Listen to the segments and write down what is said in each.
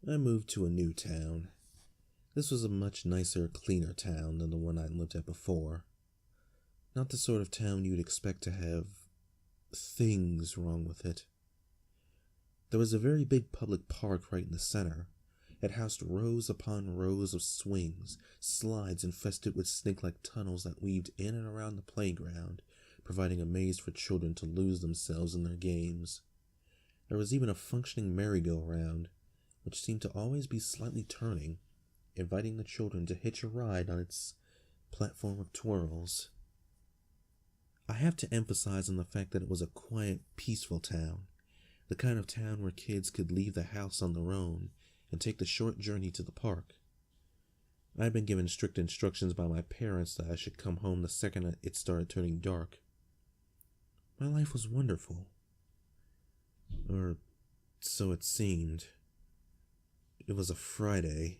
I moved to a new town. This was a much nicer, cleaner town than the one I'd lived at before. Not the sort of town you'd expect to have things wrong with it. There was a very big public park right in the center. It housed rows upon rows of swings, slides infested with snake-like tunnels that weaved in and around the playground, providing a maze for children to lose themselves in their games. There was even a functioning merry-go-round, which seemed to always be slightly turning, inviting the children to hitch a ride on its platform of twirls. I have to emphasize on the fact that it was a quiet, peaceful town, the kind of town where kids could leave the house on their own and take the short journey to the park. I had been given strict instructions by my parents that I should come home the second it started turning dark. My life was wonderful. Or so it seemed. It was a Friday.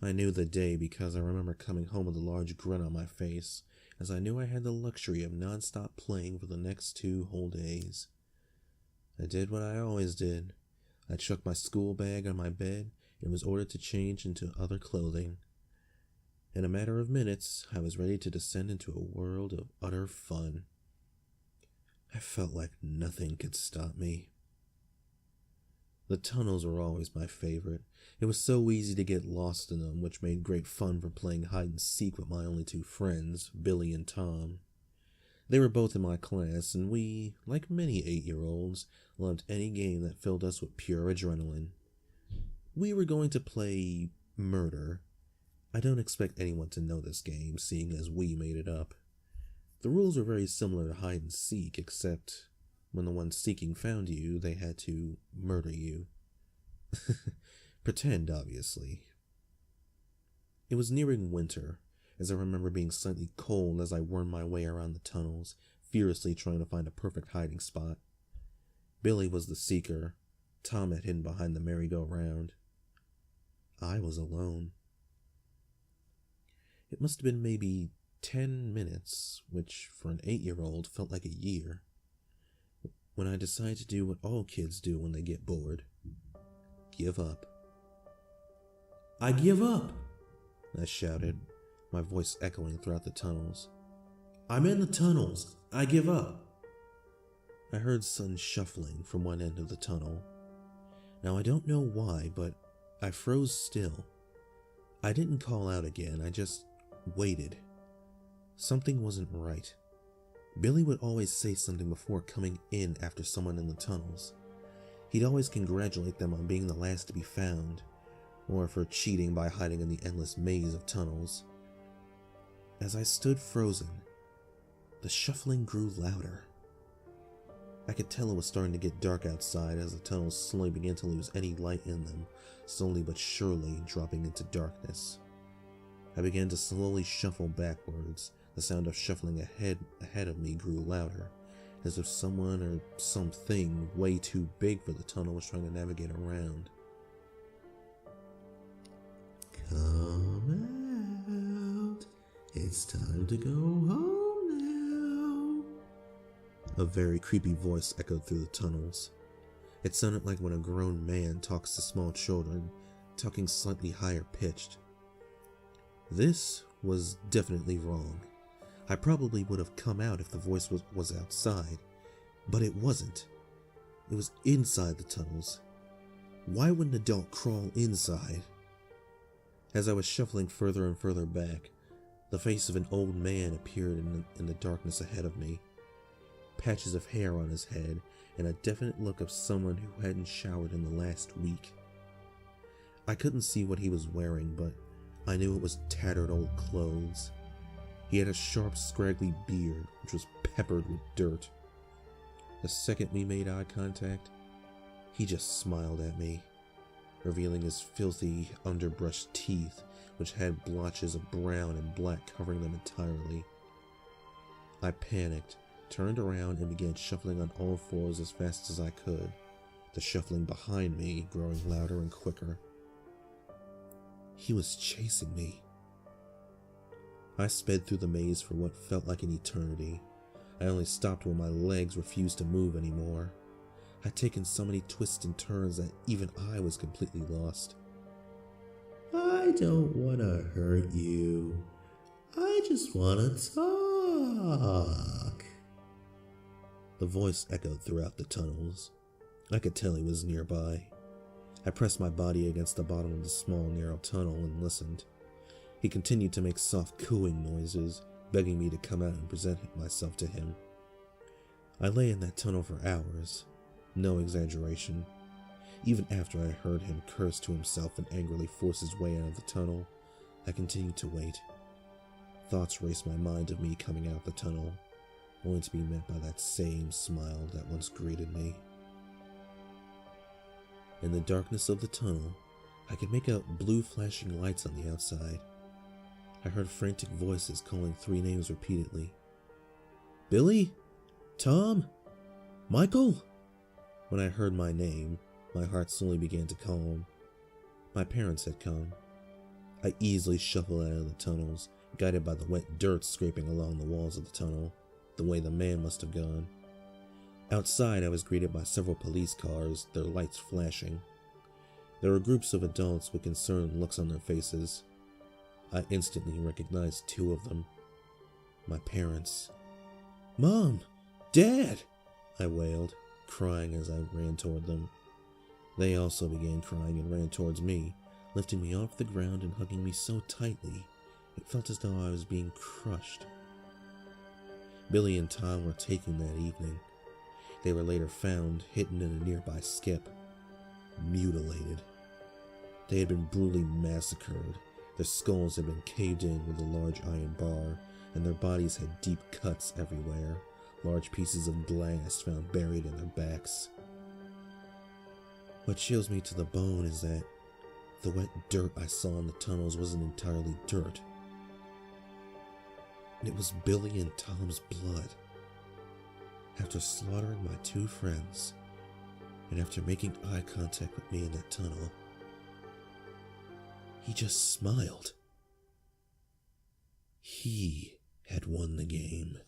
I knew the day because I remember coming home with a large grin on my face, as I knew I had the luxury of non-stop playing for the next 2 whole days. I did what I always did. I chucked my school bag on my bed and was ordered to change into other clothing. In a matter of minutes, I was ready to descend into a world of utter fun. I felt like nothing could stop me. The tunnels were always my favorite. It was so easy to get lost in them, which made great fun for playing hide and seek with my only 2 friends, Billy and Tom. They were both in my class, and we, like many 8-year-olds, loved any game that filled us with pure adrenaline. We were going to play murder. I don't expect anyone to know this game, seeing as we made it up. The rules were very similar to hide and seek, except when the one seeking found you, they had to murder you. Pretend, obviously. It was nearing winter, as I remember being slightly cold as I wormed my way around the tunnels, furiously trying to find a perfect hiding spot. Billy was the seeker. Tom had hidden behind the merry-go-round. I was alone. It must have been maybe 10 minutes, which for an 8-year-old felt like a year, when I decided to do what all kids do when they get bored. Give up. I give up, I shouted, my voice echoing throughout the tunnels. I'm in the tunnels. I give up. I heard sudden shuffling from one end of the tunnel. Now I don't know why, but I froze still. I didn't call out again, I just waited. Something wasn't right. Billy would always say something before coming in after someone in the tunnels. He'd always congratulate them on being the last to be found, or for cheating by hiding in the endless maze of tunnels. As I stood frozen, the shuffling grew louder. I could tell it was starting to get dark outside as the tunnels slowly began to lose any light in them, slowly but surely dropping into darkness. I began to slowly shuffle backwards. The sound of shuffling ahead of me grew louder, as if someone or something way too big for the tunnel was trying to navigate around. Come out, it's time to go home now. A very creepy voice echoed through the tunnels. It sounded like when a grown man talks to small children, talking slightly higher pitched. This was definitely wrong. I probably would have come out if the voice was outside, but it wasn't. It was inside the tunnels. Why would an adult crawl inside? As I was shuffling further and further back, the face of an old man appeared in the darkness ahead of me. Patches of hair on his head, and a definite look of someone who hadn't showered in the last week. I couldn't see what he was wearing, but I knew it was tattered old clothes. He had a sharp, scraggly beard, which was peppered with dirt. The second we made eye contact, he just smiled at me, revealing his filthy, underbrushed teeth, which had blotches of brown and black covering them entirely. I panicked, turned around, and began shuffling on all fours as fast as I could, the shuffling behind me growing louder and quicker. He was chasing me. I sped through the maze for what felt like an eternity. I only stopped when my legs refused to move anymore. had taken so many twists and turns that even I was completely lost. I don't want to hurt you. I just want to talk. The voice echoed throughout the tunnels. I could tell he was nearby. I pressed my body against the bottom of the small, narrow tunnel and listened. He continued to make soft cooing noises, begging me to come out and present myself to him. I lay in that tunnel for hours. No exaggeration. Even after I heard him curse to himself and angrily force his way out of the tunnel, I continued to wait. Thoughts raced my mind of me coming out the tunnel, only to be met by that same smile that once greeted me. In the darkness of the tunnel, I could make out blue flashing lights on the outside. I heard frantic voices calling 3 names repeatedly. Billy? Tom? Michael? When I heard my name, my heart slowly began to calm. My parents had come. I easily shuffled out of the tunnels, guided by the wet dirt scraping along the walls of the tunnel, the way the man must have gone. Outside, I was greeted by several police cars, their lights flashing. There were groups of adults with concerned looks on their faces. I instantly recognized 2 of them. My parents. Mom! Dad! I wailed, crying as I ran toward them. They also began crying and ran towards me, lifting me off the ground and hugging me so tightly, it felt as though I was being crushed. Billy and Tom were taken that evening. They were later found hidden in a nearby skip, mutilated. They had been brutally massacred. Their skulls had been caved in with a large iron bar, and their bodies had deep cuts everywhere, large pieces of glass found buried in their backs. What chills me to the bone is that the wet dirt I saw in the tunnels wasn't entirely dirt. It was Billy and Tom's blood. After slaughtering my 2 friends, and after making eye contact with me in that tunnel, he just smiled. He had won the game.